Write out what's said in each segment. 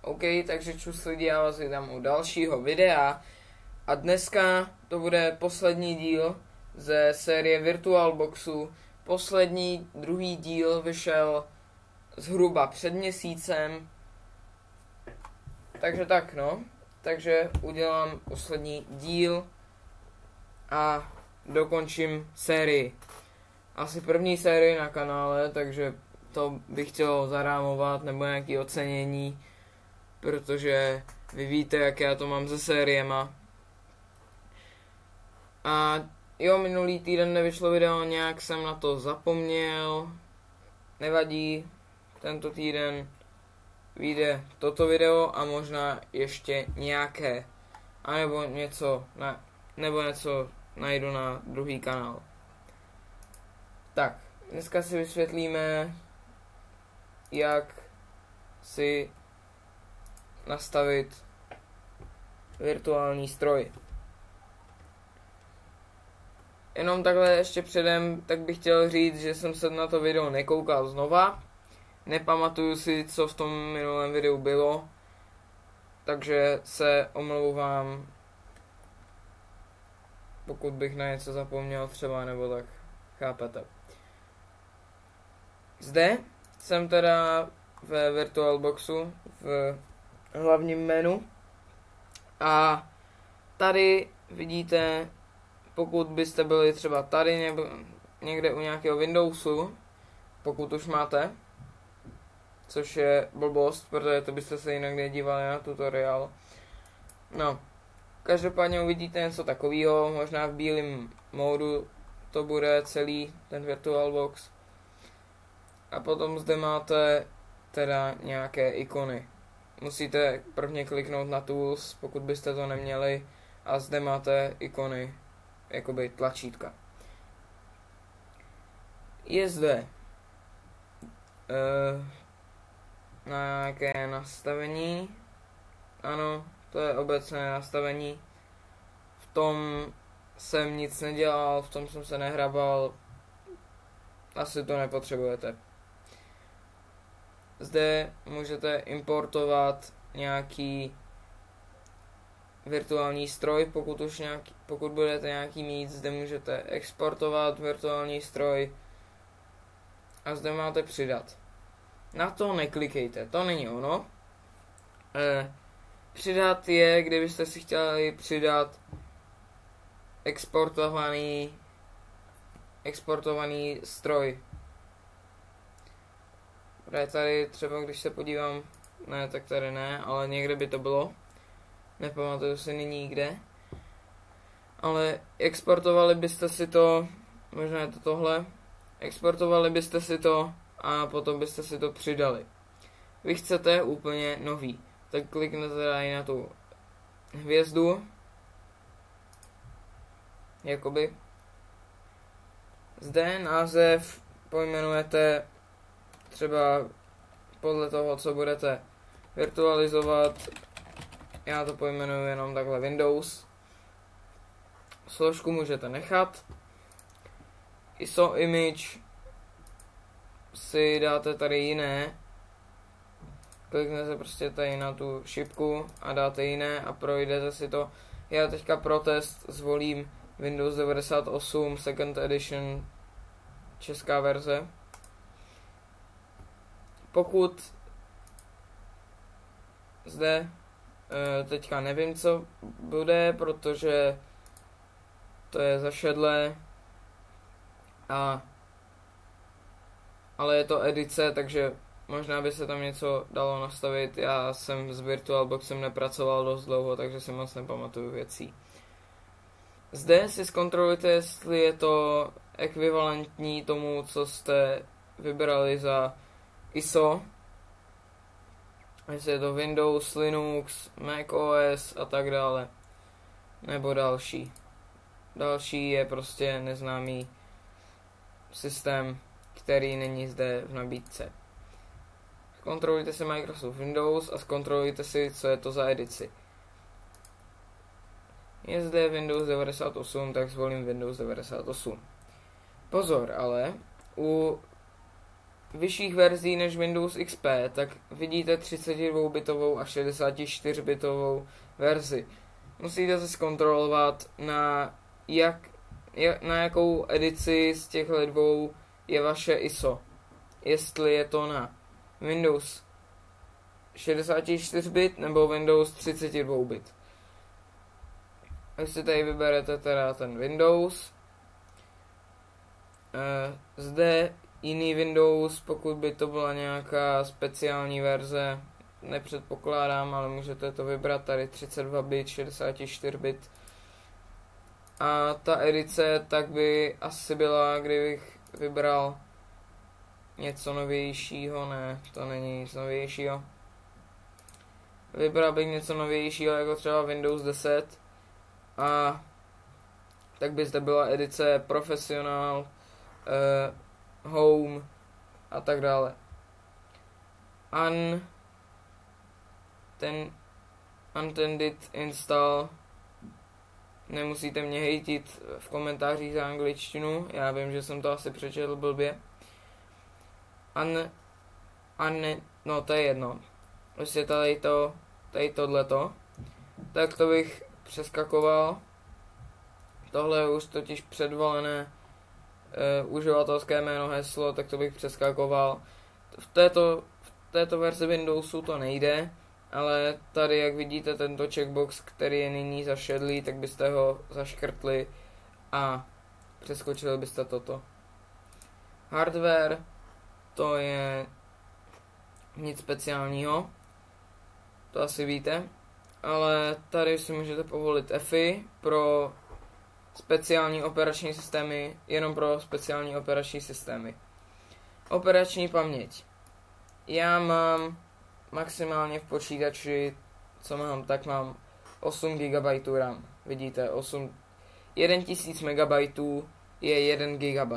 OK, takže čus lidi, já vás vítám u dalšího videa a dneska to bude poslední díl ze série VirtualBoxu. Poslední, druhý díl vyšel zhruba před měsícem, takže tak no, takže udělám poslední díl a dokončím sérii. Asi první sérii na kanále, takže to bych chtěl zarámovat, nebo nějaké ocenění, protože vy víte, jak já to mám se sériema. A jo, minulý týden nevyšlo video, nějak jsem na to zapomněl, nevadí, tento týden vyjde toto video a možná ještě nějaké, anebo něco, nebo něco najdu na druhý kanál. Tak, dneska si vysvětlíme, jak si nastavit virtuální stroj. Jenom takhle ještě předem, tak bych chtěl říct, že jsem se na to video nekoukal znova. Nepamatuju si, co v tom minulém videu bylo, takže se omlouvám, pokud bych na něco zapomněl třeba, nebo tak, chápete. Zde jsem teda ve VirtualBoxu v hlavním menu a tady vidíte, pokud byste byli třeba tady nebo někde u nějakého Windowsu, pokud už máte, což je blbost, protože to byste se jinak nedívali na tutoriál. No, každopádně uvidíte něco takového, možná v bílém módu to bude celý ten VirtualBox. A potom zde máte teda nějaké ikony. Musíte prvně kliknout na Tools, pokud byste to neměli, a zde máte ikony, jakoby tlačítka. Je zde nějaké nastavení. Ano, to je obecné nastavení. V tom jsem nic nedělal, v tom jsem se nehrabal. Asi to nepotřebujete. Zde můžete importovat nějaký virtuální stroj, pokud budete nějaký mít, zde můžete exportovat virtuální stroj a zde máte přidat. Na to neklikejte, to není ono. Přidat je, kdybyste si chtěli přidat exportovaný stroj. Tady třeba, když se podívám, ne, tak tady ne, ale někde by to bylo. Nepamatuju si nyní kde. Ale exportovali byste si to, možná je to tohle, exportovali byste si to a potom byste si to přidali. Vy chcete úplně nový, tak kliknete tady na tu hvězdu, jakoby. Zde název pojmenujete třeba podle toho, co budete virtualizovat. Já to pojmenuji jenom takhle Windows. Složku můžete nechat. ISO image si dáte tady jiné. Kliknete prostě tady na tu šipku a dáte jiné a projdete si to. Já teďka pro test zvolím Windows 98 Second Edition česká verze. Pokud zde teďka nevím, co bude, protože to je zašedlé, ale je to edice, takže možná by se tam něco dalo nastavit. Já jsem s VirtualBoxem nepracoval dost dlouho, takže si moc nepamatuju věcí. Zde si zkontrolujte, jestli je to ekvivalentní tomu, co jste vybrali za ISO. Jestli je to Windows, Linux, Mac OS a tak dále. Nebo další. Další je prostě neznámý systém, který není zde v nabídce. Zkontrolujte si Microsoft Windows a zkontrolujte si, co je to za edici. Je zde Windows 98, tak zvolím Windows 98. Pozor, ale u vyšších verzí než Windows XP, tak vidíte 32-bitovou a 64-bitovou verzi. Musíte se zkontrolovat, na jakou edici z těchto dvou je vaše ISO. Jestli je to na Windows 64-bit nebo Windows 32-bit. Když si tady vyberete teda ten Windows, zde jiný Windows, pokud by to byla nějaká speciální verze, nepředpokládám, ale můžete to vybrat tady 32 bit, 64 bit. A ta edice tak by asi byla, kdybych vybral něco novějšího, ne, to není nic novějšího. Vybral bych něco novějšího, jako třeba Windows 10 a tak by zde byla edice Professional, Home a tak dále. Untended install. Nemusíte mě hejtit v komentářích za angličtinu, já vím, že jsem to asi přečetl blbě. No to je jedno. Prostě tady tohleto, tak to bych přeskakoval. Tohle je už totiž předvolené uživatelské jméno, heslo, tak to bych přeskakoval. V této verzi Windowsu to nejde, ale tady, jak vidíte, tento checkbox, který je nyní zašedlý, tak byste ho zaškrtli a přeskočili byste toto. Hardware, to je nic speciálního, to asi víte, ale tady si můžete povolit EFI pro speciální operační systémy, jenom pro speciální operační systémy. Operační paměť. Já mám maximálně v počítači, co mám, tak mám 8 GB RAM. Vidíte, 1000 MB je 1 GB.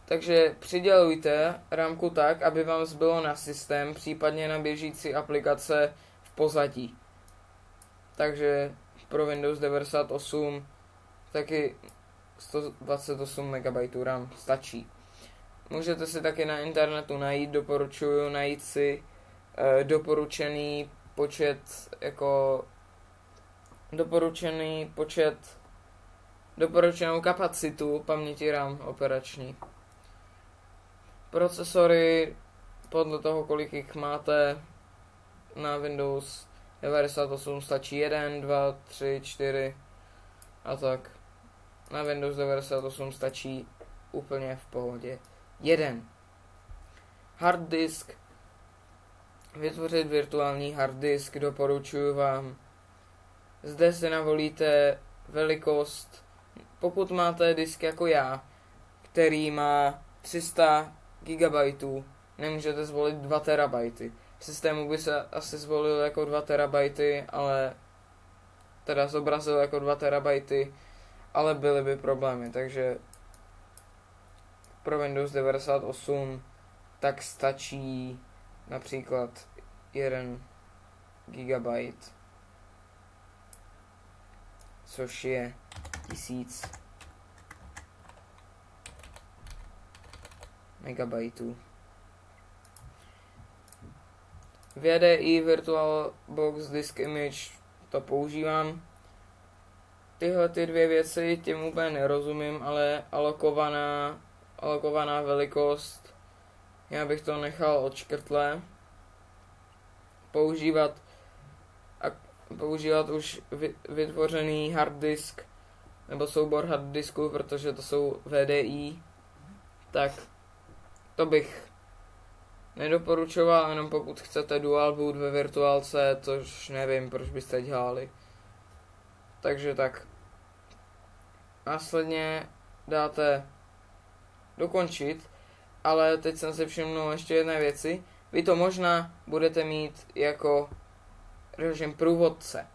Takže přidělujte rámku tak, aby vám zbylo na systém, případně na běžící aplikace v pozadí. Takže pro Windows 98 taky 128 MB RAM stačí. Můžete si taky na internetu najít, doporučuji najít si doporučený počet, jako doporučenou kapacitu paměti RAM operační. Procesory, podle toho, kolik jich máte, na Windows 98 stačí 1, 2, 3, 4 a tak. Na Windows 98 stačí úplně v pohodě 1. Hard disk. Vytvořit virtuální hard disk doporučuji vám. Zde si navolíte velikost. Pokud máte disk jako já, který má 300 GB, nemůžete zvolit 2 TB. V systému by se asi zvolil jako 2 TB, ale teda zobrazil jako 2 TB, ale byly by problémy, takže pro Windows 98 tak stačí například 1 GB, což je 1000 megabajtů. VDI VirtualBox Disk Image to používám. Tyhle ty dvě věci tím úplně nerozumím, ale alokovaná velikost, já bych to nechal odškrtlé. Používat už vytvořený hard disk nebo soubor hard disků, protože to jsou VDI, tak to bych nedoporučoval, jenom pokud chcete dual boot ve virtuálce, což nevím, proč byste dělali. Takže tak. Následně dáte dokončit, ale teď jsem si všimnul ještě jedné věci. Vy to možná budete mít jako režim průvodce.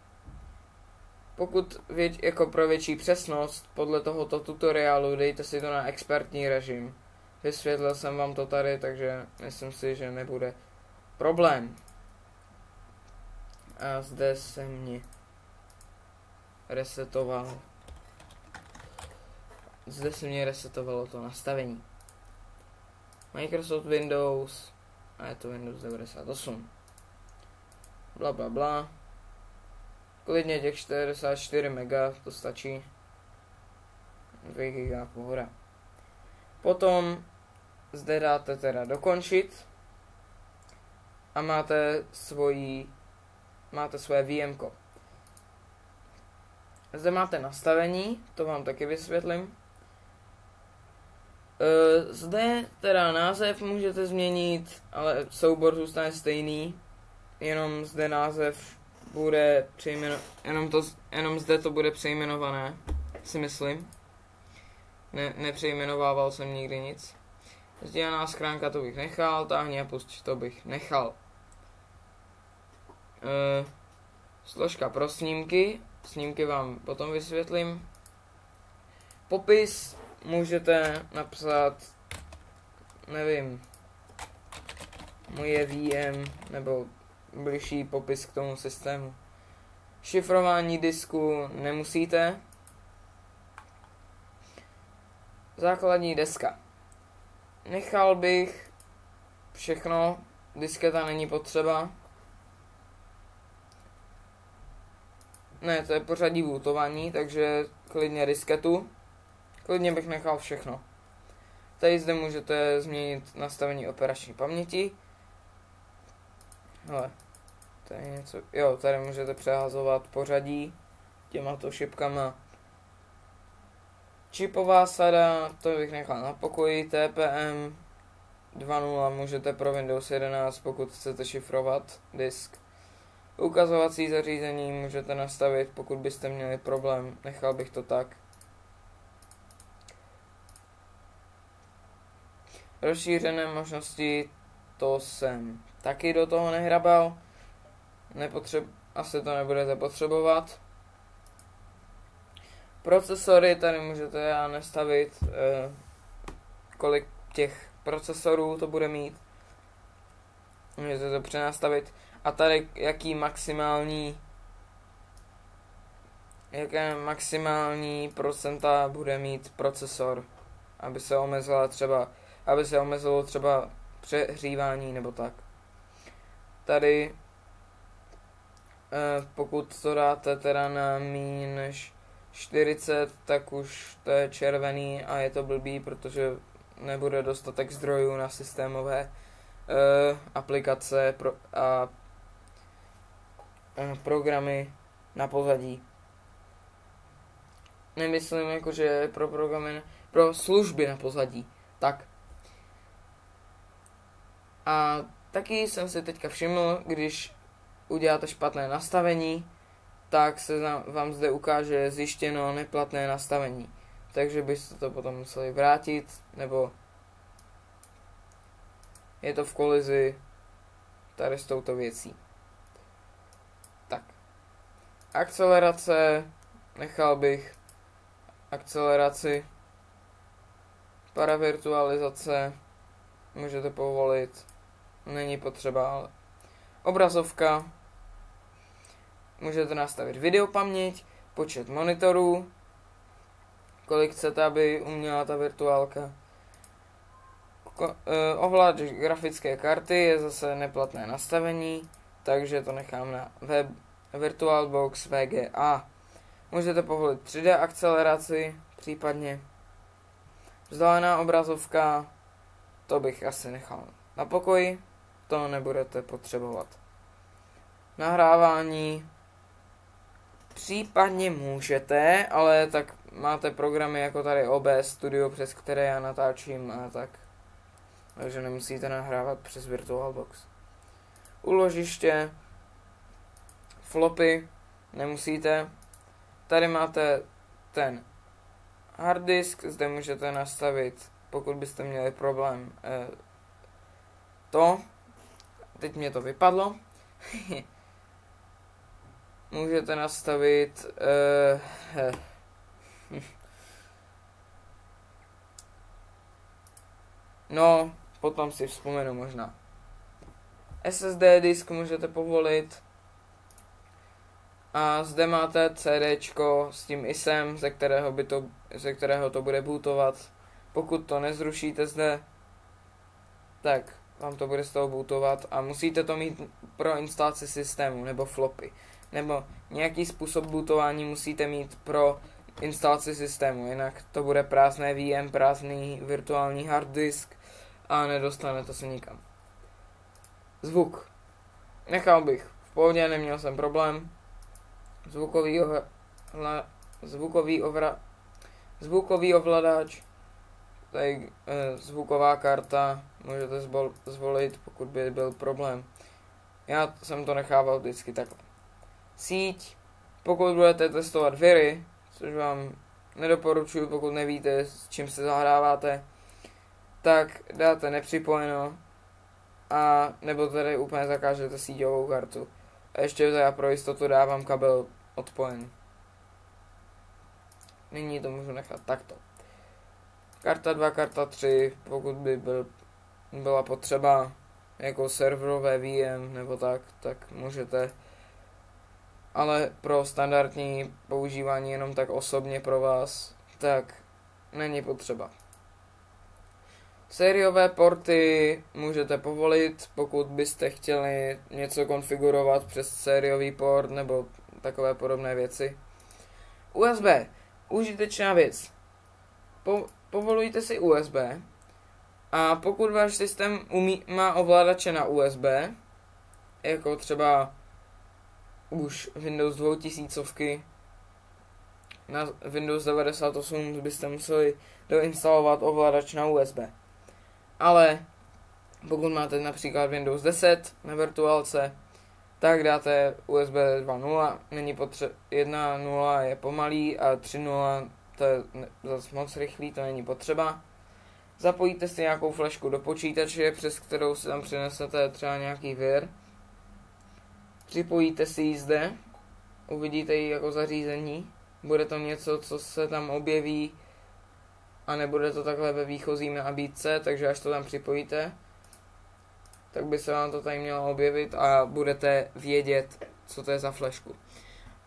Pokud jako pro větší přesnost, podle tohoto tutoriálu dejte si to na expertní režim. Vysvětlil jsem vám to tady, takže myslím si, že nebude problém. A zde se mě resetovalo to nastavení. Microsoft Windows a je to Windows 98. Bla bla bla. Klidně těch 44 mega, to stačí. 2 giga pohoda. Potom zde dáte teda dokončit a máte svoje VMko. Zde máte nastavení, to vám taky vysvětlím. Zde teda název můžete změnit, ale soubor zůstane stejný. Jenom zde název bude jenom zde to bude přejmenované, si myslím. Nepřejmenovával jsem nikdy nic. Sdílená schránka to bych nechal, táhni a pusť to bych nechal. Složka pro snímky vám potom vysvětlím. Popis můžete napsat, nevím, moje VM nebo bližší popis k tomu systému. Šifrování disku nemusíte. Základní deska. Nechal bych všechno, disketa není potřeba. Ne, to je pořadí bootování, takže klidně disketu. Klidně bych nechal všechno. Tady zde můžete změnit nastavení operační paměti. Hele, tady něco, jo, tady můžete přehazovat pořadí těmato šipkama. Čipová sada, to bych nechal na pokoji. TPM 2.0 můžete pro Windows 11, pokud chcete šifrovat disk. Ukazovací zařízení můžete nastavit, pokud byste měli problém, nechal bych to tak. Rozšířené možnosti, to jsem taky do toho nehrabal. Asi to nebudete potřebovat. Procesory, tady můžete nastavit, kolik těch procesorů to bude mít. Můžete to přenastavit. A tady jaké maximální procenta bude mít procesor, aby se omezilo třeba přehřívání nebo tak. Tady pokud to dáte teda na méně než 40, tak už to je červený a je to blbý, protože nebude dostatek zdrojů na systémové aplikace a programy na pozadí. Nemyslím jakože pro programy, pro služby na pozadí. Tak. A taky jsem si teďka všiml, když uděláte špatné nastavení, tak se vám zde ukáže zjištěno neplatné nastavení. Takže byste to potom museli vrátit, nebo je to v kolizi tady s touto věcí. Tak. Akcelerace, nechal bych akceleraci. Paravirtualizace můžete povolit, není potřeba, ale obrazovka. Můžete nastavit videopaměť, počet monitorů, kolik chcete, aby uměla ta virtuálka. Ovladač grafické karty je zase neplatné nastavení, takže to nechám na VirtualBox VGA. Můžete povolit 3D akceleraci, případně vzdálená obrazovka, to bych asi nechal na pokoji, to nebudete potřebovat. Nahrávání případně můžete, ale tak máte programy jako tady OBS Studio, přes které já natáčím a tak. Takže nemusíte nahrávat přes VirtualBox. Úložiště, flopy, nemusíte. Tady máte ten hard disk, zde můžete nastavit, pokud byste měli problém, teď mě to vypadlo. Můžete nastavit no, potom si vzpomenu možná. SSD disk můžete povolit. A zde máte CDčko s tím ISem, ze kterého to bude bootovat. Pokud to nezrušíte zde, tak vám to bude z toho bootovat a musíte to mít pro instalaci systému nebo flopy. Nebo nějaký způsob bootování musíte mít pro instalaci systému, jinak to bude prázdné VM, prázdný virtuální hard disk a nedostanete se nikam. Zvuk. Nechal bych v pohodě, neměl jsem problém. Zvukový ovladač, tady zvuková karta, můžete zvolit, pokud by byl problém. Já jsem to nechával vždycky takhle. Síť, pokud budete testovat viry, což vám nedoporučuji, pokud nevíte, s čím se zahráváte, tak dáte nepřipojeno a nebo tady úplně zakážete síťovou kartu. A ještě já pro jistotu dávám kabel odpojený. Nyní to můžu nechat takto. Karta 2, karta 3, pokud by byla potřeba jako serverové VM nebo tak můžete. Ale pro standardní používání jenom tak osobně pro vás, tak není potřeba. Sériové porty můžete povolit, pokud byste chtěli něco konfigurovat přes sériový port nebo takové podobné věci. USB. Užitečná věc. Povolujte si USB a pokud váš systém má ovladače na USB, jako třeba už Windows 2000, na Windows 98 byste museli doinstalovat ovladač na USB. Ale pokud máte například Windows 10 na virtuálce, tak dáte USB 2.0, není 1.0 je pomalý a 3.0 to je zase moc rychlý, to není potřeba. Zapojíte si nějakou flešku do počítače, přes kterou si tam přinesete třeba nějaký vir. Připojíte si ji zde, uvidíte ji jako zařízení, bude to něco, co se tam objeví a nebude to takhle ve výchozí nabídce, takže až to tam připojíte, tak by se vám to tady mělo objevit a budete vědět, co to je za flešku.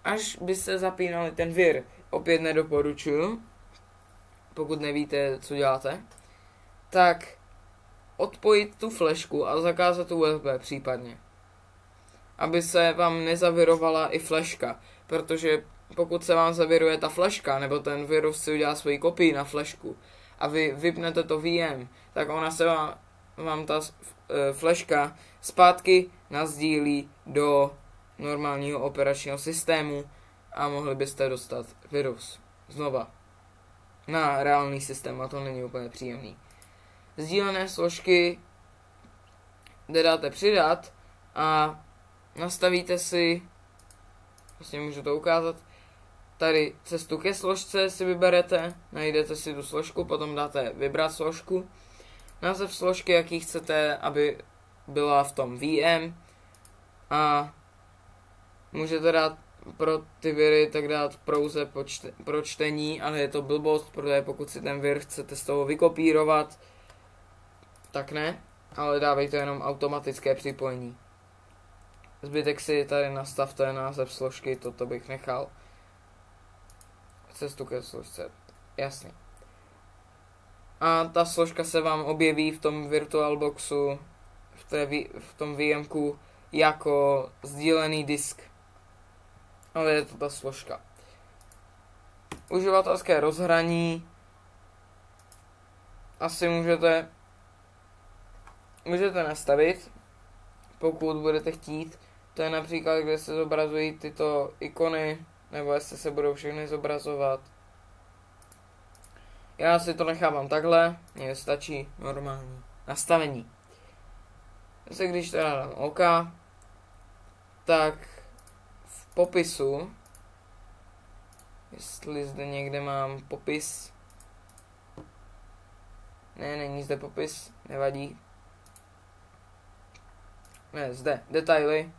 Až byste zapínali ten vir, opět nedoporučuju, pokud nevíte, co děláte, tak odpojit tu flešku a zakázat USB případně. Aby se vám nezavirovala i fleška, protože pokud se vám zaviruje ta fleška, nebo ten virus si udělá svoji kopii na flešku a vy vypnete to VM, tak ona se vám ta fleška zpátky nasdílí do normálního operačního systému a mohli byste dostat virus znova na reálný systém a to není úplně příjemný. Sdílené složky kde dáte přidat a nastavíte si, vlastně můžu to ukázat, tady cestu ke složce si vyberete, najdete si tu složku, potom dáte vybrat složku, název složky, jaký chcete, aby byla v tom VM a můžete dát pro ty viry tak dát pouze pro čtení, ale je to blbost, protože pokud si ten vir chcete z toho vykopírovat, tak ne, ale dávejte jenom automatické připojení. Zbytek si tady nastavte název složky, toto bych nechal. Cestu ke složce, jasně. A ta složka se vám objeví v tom VirtualBoxu, v tom VMku jako sdílený disk. Ale je to ta složka. Uživatelské rozhraní asi můžete nastavit, pokud budete chtít. To je například, kde se zobrazují tyto ikony, nebo jestli se budou všechny zobrazovat. Já si to nechávám takhle, mně stačí normální nastavení. Zase když teda dám OK, tak v popisu, jestli zde někde mám popis, ne, není zde popis, nevadí. Ne, zde, detaily,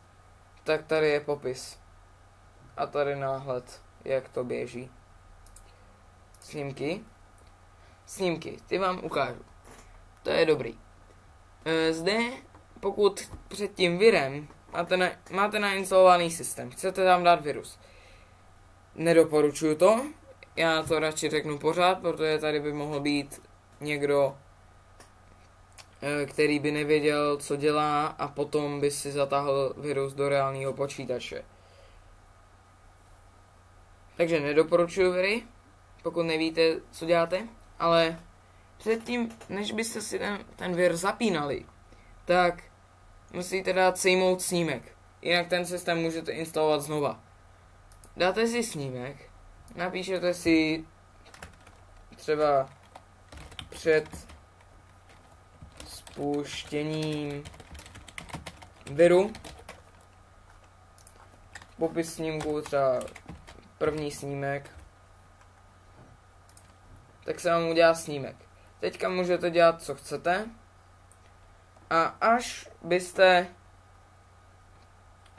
tak tady je popis. A tady náhled, jak to běží. Snímky, ty vám ukážu. To je dobrý. Zde, pokud před tím virem máte nainstalovaný systém, chcete tam dát virus. Nedoporučuju to, já to radši řeknu pořád, protože tady by mohl být někdo který by nevěděl, co dělá a potom by si zatáhl virus do reálného počítače. Takže nedoporučuji viry, pokud nevíte, co děláte, ale předtím, než byste si ten vir zapínali, tak musíte dát sejmout snímek. Jinak ten systém můžete instalovat znova. Dáte si snímek, napíšete si třeba před spuštěním viru, popis snímku, třeba první snímek, tak se vám udělá snímek. Teďka můžete dělat, co chcete, a až byste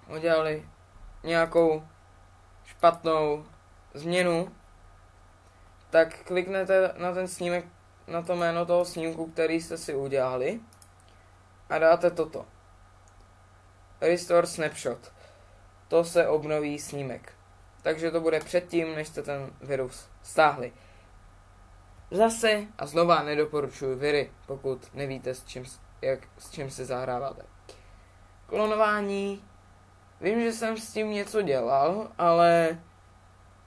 udělali nějakou špatnou změnu, tak kliknete na ten snímek, na to jméno toho snímku, který jste si udělali, a dáte toto. Restore snapshot. To se obnoví snímek. Takže to bude předtím, než jste ten virus stáhli. Zase a znova nedoporučuji viry, pokud nevíte, s čím si zahráváte. Klonování. Vím, že jsem s tím něco dělal, ale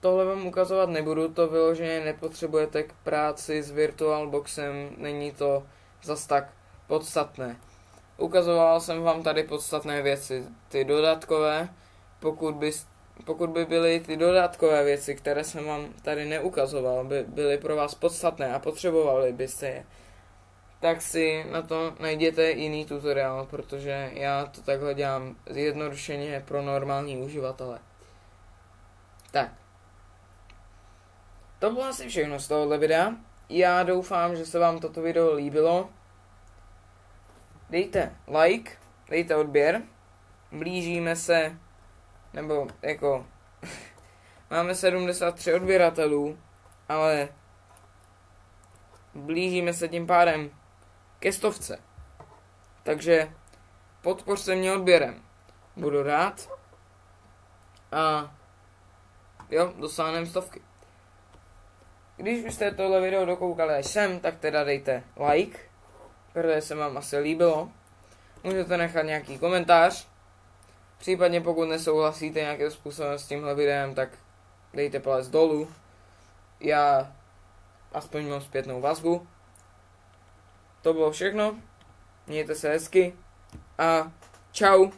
tohle vám ukazovat nebudu, to vyloženě nepotřebujete k práci s VirtualBoxem, není to zas tak podstatné. Ukazoval jsem vám tady podstatné věci, ty dodatkové, pokud by byly ty dodatkové věci, které jsem vám tady neukazoval, by byly pro vás podstatné a potřebovali byste je, tak si na to najděte jiný tutoriál, protože já to takhle dělám zjednodušeně pro normální uživatele. Tak. To bylo asi všechno z tohohle videa. Já doufám, že se vám toto video líbilo. Dejte like, dejte odběr. Blížíme se, nebo jako, máme 73 odběratelů, ale blížíme se tím pádem ke 100. Takže podpořte mě odběrem. Budu rád. A jo, dosáhneme 100. Když už jste tohle video dokoukali až sem, tak teda dejte like, protože se vám asi líbilo. Můžete nechat nějaký komentář. Případně pokud nesouhlasíte nějakým způsobem s tímhle videem, tak dejte palec dolů. Já aspoň mám zpětnou vazbu. To bylo všechno. Mějte se hezky a čau.